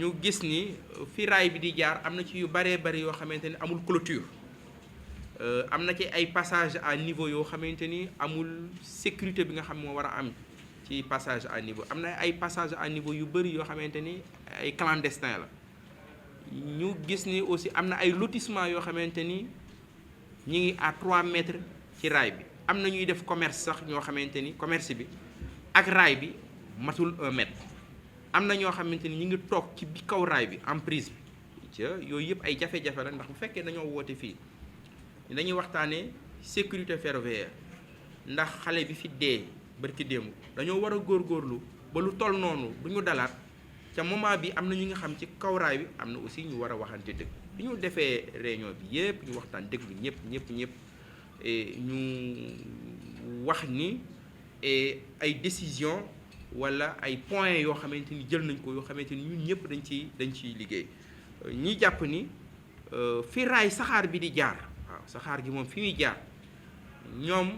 ñu gis ni fi raay bi di jaar am na ci yu bëree bëri yoo xamante ni amul clôture am na ci ay passage à niveau yoo xamante ni amul sécurité bi nga xam moo war a am ci passage à niveau am na ay passage à niveau yu bëri yoo xamante ni ay clandestin la ñu gis ni aussi am na ay lotissement yoo xamante ni ñi ngi à 3 mètres ci raay bi am na ñuy def commerce sax ñoo xamante ni commerce bi ak raay bi matul 1 mètre am na ñoo xamante ni ñu ngi toog ci bi kaw raay bi emprise bi ca yooyu yëpp ay jafe-jafe la ndax bu fekkee dañoo woote fii dañuy waxtaanee sécurité ferroviaire ndax xale bi fi dee barki démb dañoo war a góorgóorlu ba lu toll noonu du ñu dalaat ca moment bi am na ñu nga xam ci kaw raay bi am na aussi ñu war a waxante dëgg bi ñu defee réunion bi yëpp ñu waxtaan déglu ñëpp ñu wax ni ay décision wala ay points yoo xamante ni jël nañ ko yoo xamante ni ñun ñëpp dañ ciy liggéey ñi jàpp ni fi raay saxaar bi di jaar waaw saxaar gi moom fi muy jaar ñoom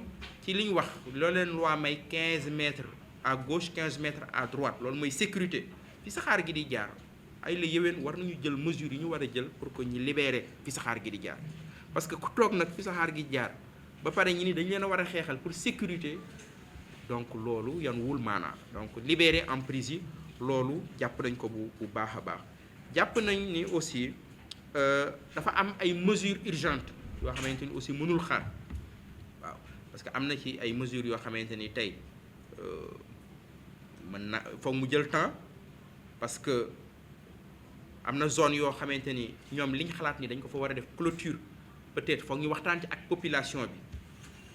ci li ñu wax loolu leen loi may 15 mètres à gauche 15 mètres à droite loolu mooy sécurité fi saxaar gi di jaar ay la yéwén war nañu jël mesures yi ñu war a jël pour que ñu libérer fi saxaar gi di jaar parce que ku toog nag fi saxaar gi jaar ba pare ñi ni dañ leen a war a xeexal pour sécurité donc loolu yan wul maanaa donc libérer emprise yi loolu jàpp nañ ko bu baax a baax jàpp nañ ni aussi dafa am ay mesures urgentes yoo xamante ni aussi mënul xaar waaw parce que am na ci ay mesures yoo xamante ni tey mën na foog mu jël temps parce que am na zone yoo xamante ni ñoom li ñu xalaat ni dañ ko fa war a def clôture peut-être foog ñu waxtaan ci ak population bi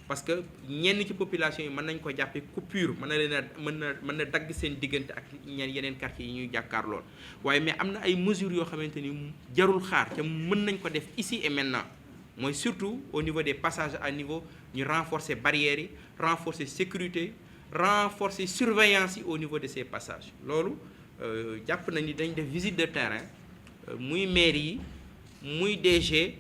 parce que ñenn ci population yi mën nañ ko jàppee coupure mën na dagg seen diggante ak yeneen quartier yi ñuy jàkkaar lool waaye mais am na ay mesures yoo xamante ni jarul xaar te mën nañ ko def ici et maintenant mooy surtout au niveau des passages à niveau ñu renforcer barrières yi renforcer sécurité renforcer surveillance yi au niveau de ces passages loolu jàpp nañ ni dañ def visite de terrain muy maire yi muy DG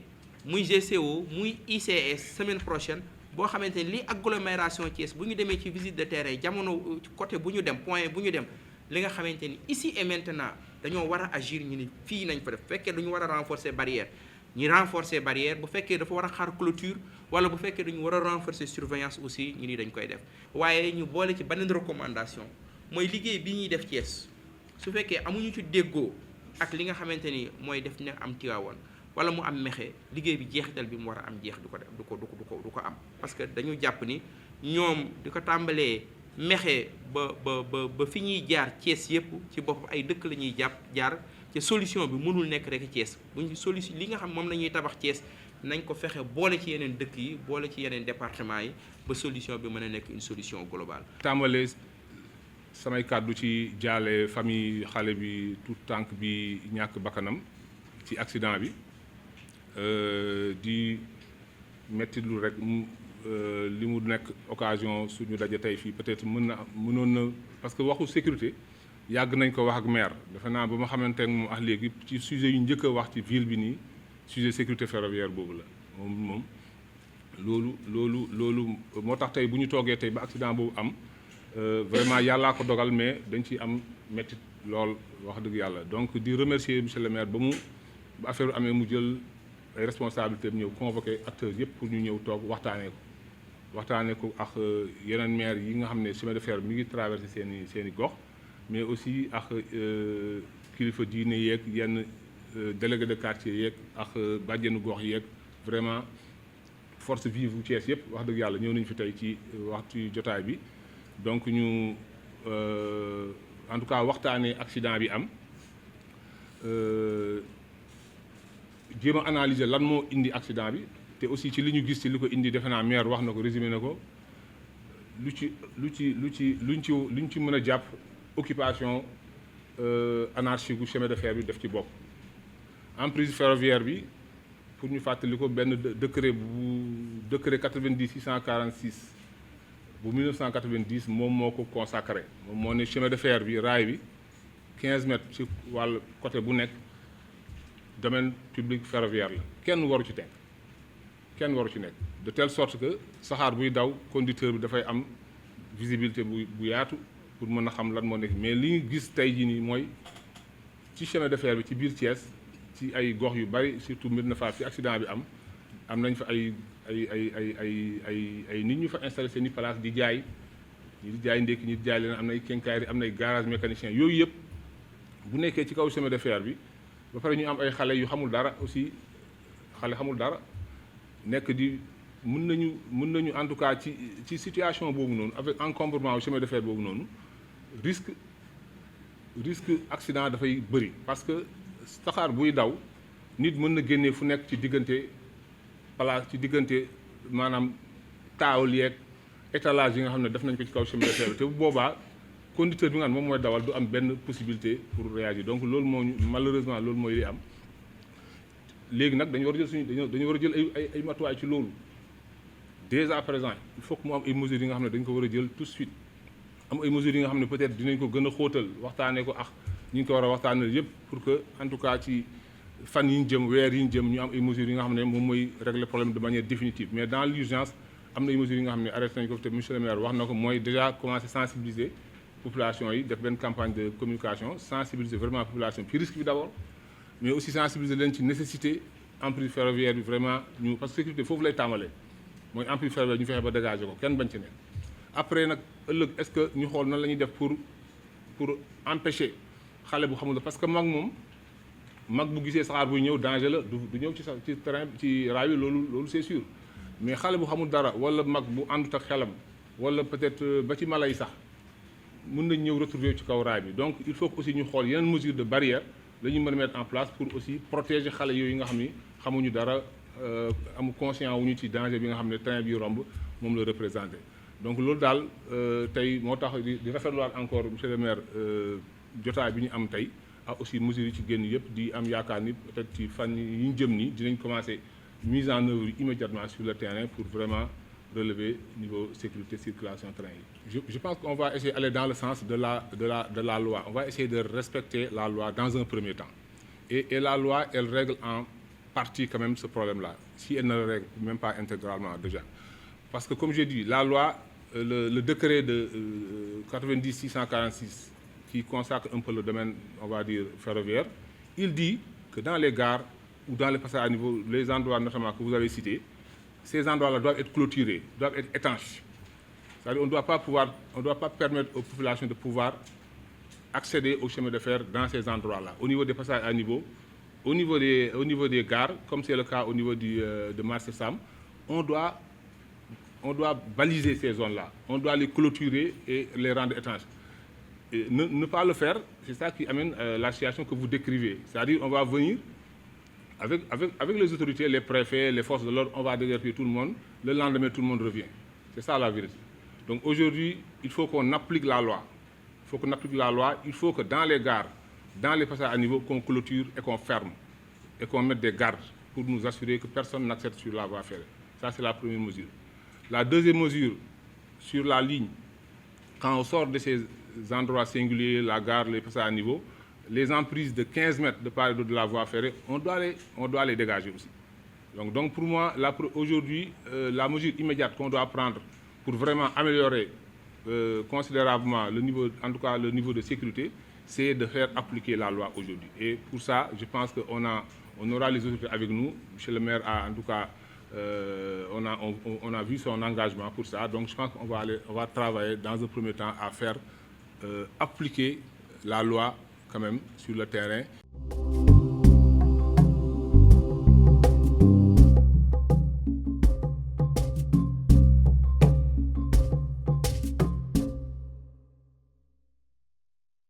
muy GCO muy ICS semaine prochaine boo xamante ni li agglomération Thiès bu ñu demee ci visite de terrain jamono côté bu ñu dem point bu ñu dem li nga xamante ni ici et maintenant dañoo war a agir ñu ni fii nañ fa def bu fekkee dañu war a renforcer barrière ñu renforcer barrière bu fekkee dafa war a xaar clôture wala bu fekkee dañu war a renforcer surveillance aussi ñu ni dañ koy def waaye ñu boole ci beneen recommandation mooy liggéey bi ñuy def Thiès su fekkee amuñu ci déggoo ak li nga xamante ni mooy def ne am Tivaouane wala mu am Mékhé liggéey bi jeexital bi mu war a am jeex du ko am parce que dañu jàpp ni ñoom di ko tàmbalee Mékhé ba fi ñuy jaar Thiès yëpp ci bopp ay dëkk la ñuy jaar ci solution bi mënul nekk rek Thiès buñ solution li nga xam moom la ñuy tabax Thiès nañ ko fexe boole ci yeneen dëkk yi boole ci yeneen département yi ba solution bi mën a nekk une solution globale. tàmbalee samay kàddu ci jaale famille xale bi tout tànk bi ñàkk bakkanam ci accident bi di mettitlu rek li mu nekk occasion suñu daje tey fii peut-être mënoon na parce que waxu sécurité yàgg nañ ko wax ak maire defe naa ba ma xamante ak moom ak léegi ci sujet yu njëkk a wax ci ville bi nii sujet sécurité ferroviaire boobu la moom loolu moo tax tey bu ñu toogee tey ba accident boobu am vraiment yàllaa ko dogal mais dañ ci am métti lool wax dëgg yàlla donc di remercier monsieur le maire ba affaire amee mu jël ay responsabilités ñëw convoqué acteurs yëpp pour ñu ñëw toog waxtaanee ko ak yeneen maire yi nga xam ne chemin de fer mi ngi traversé seen i gox mais aussi ak kilifa diine yeeg yenn délégué de quartier yeeg ak bàjjenu gox yeeg vraiment force vive bu Thiès yëpp wax dëgg yàlla ñëw nañu fi tey ci waxtu jotaay bi donc ñu en tout cas waxtaanee accident bi am jéem a analyser lan moo indi accident bi te aussi ci li ñu gis ci li ko indi defe naa maire wax na ko résumé na ko luñ ci mën a jàpp occupation anarchique gu chemin de fer bi def ci bopp. emprise ferroviaire bi pour ñu fàttali ko benn décret 90 646 bu 1990 moom moo ko consacré moom moo ne chemin de fer bi raay bi 15 mètres ci wàll côté bu nekk domaine public ferroviaire la kenn waru ci nekk de telle sorte que saxaar buy daw conducteur bi dafay am visibilité bu yaatu pour mën a xam lan moo nekk mais li ñu gis tey jii nii mooy ci chemin de fer bi ci biir Thiès ci ay gox yu bari surtout Médina Fall fi accident bi am nañ fa ay nit ñu fa installé seen i place di jaay ñi di jaay ndékki ñi di jaay leen am na ay quincaillerie am na ay garage mécanicien yooyu yëpp bu nekkee ci kaw chemin de fer bi ba pare ñu am ay xale yu xamul dara aussi xale xamul dara nekk di mën nañu en tout cas ci situation boobu noonu avec encombrement au chemin de fer boobu noonu risque accident dafay bëri parce que saxaar buy daw nit mën na génnee fu nekk ci diggante maanaam taawul yeeg étalage yi nga xam ne def nañ ko ci kaw chemin de fer te bu boobaa conducteur bi nga xam ne moom mooy dawal du am benn possibilité pour réagir donc loolu moo ñu malheureusement loolu mooy li am léegi nag dañu war a jël dañu war a jël ay matuwaay ci loolu dès à présent il faut que mu am ay mesures yi nga xam ne dañ ko war a jël tout de suite am ay mesures yi nga xam ne peut-être dinañ ko gën a xóotal waxtaanee ko ñu ngi ko war a waxtaanee yëpp pour que en tout cas ci fan yi ñu jëm weer yi ñu jëm ñu am ay mesures yi nga xam ne moom mooy régler problème de manière définitive mais dans l'urgence am na ay mesures yi nga xam ne arrêté nañ ko te monsieur le maire wax na ko mooy déjà commencer sensibiliser population yi def benn campagne de communication sensibiliser vraiment population ci risque bi d'abord mais aussi sensibiliser leen ci nécessité emprise ferroviaire bi vraiment ñu parce que sécurité foofu lay tàmbalee mooy emprise ferroviaire ñu fexe ba dégager ko kenn bañ ci nekk après nag ëllëg est-ce que ñu xool nan la ñuy def pour empêcher xale bu xamul parce que mag bu gisee saxaar buy ñëw danger la du ñëw ci train ci raay bi loolu c'est sûr mais xale bu xamul dara wala mag bu àndut ak xelam wala peut-être ba ci mala yi sax mën nañ ñëw retrouver ci kaw raay bi donc il faut que aussi ñu xool yeneen mesures de barrière la ñu mën a mettre en place pour aussi protéger xale yooyu nga xam ni xamuñu dara amu conscient wuñu ci danger bi nga xam ne train bi romb moom la représenté donc loolu daal tey moo tax di rafetluwaat encore monsieur le maire jotaay bi ñu am tey ak aussi mesures yi ci génn yëpp di am yaakaar ni peut-être ci fan yi ñu jëm ni dinañ commencer mise en œuvre immédiatement sur le terrain pour vraiment relever niveau sécurité circulation train yi. Je pense qu'on va essayer d'aller dans le sens de la loi. On va essayer de respecter la loi dans un premier temps. Et la loi, elle règle en partie quand même ce problème-là, si elle ne le règle même pas intégralement déjà. Parce que comme j'ai dit, la loi, le décret de 90-646 qui consacre un peu le domaine, on va dire, ferroviaire, il dit que dans les gares ou dans les passages à niveau, les endroits notamment que vous avez cités, ces endroits-là doivent être clôturés, doivent être étanches. C'est-à-dire on ne doit pas permettre aux populations de pouvoir accéder au chemin de fer dans ces endroits-là. Au niveau des passages à niveau, au niveau des gares, comme c'est le cas au niveau de Marseille Sam, on doit baliser ces zones-là. On doit les clôturer et les rendre étanches. Et ne pas le faire, c'est ça qui amène la situation que vous décrivez. C'est-à-dire on va venir avec les autorités, les préfets, les forces de l'ordre, on va déguerpir tout le monde. Le lendemain, tout le monde revient. C'est ça la vérité. Donc aujourd'hui, il faut qu'on applique la loi. Il faut que dans les gares, dans les passages à niveau, qu'on clôture et qu'on ferme. Et qu'on mette des gardes pour nous assurer que personne n'accède sur la voie ferrée. Ça, c'est la première mesure. La deuxième mesure, sur la ligne, quand on sort de ces endroits singuliers, la gare, les passages à niveau, les emprises de 15 mètres de part et d'autre de la voie ferrée, on doit les dégager aussi. Donc pour moi, aujourd'hui, la mesure immédiate qu'on doit prendre pour vraiment améliorer considérablement le niveau de sécurité, c'est de faire appliquer la loi aujourd'hui. Et pour ça, je pense qu'on aura les autorités avec nous. Monsieur le maire a en tout cas, on a vu son engagement pour ça. Donc je pense qu'on va travailler dans un premier temps à faire appliquer la loi quand même sur le terrain.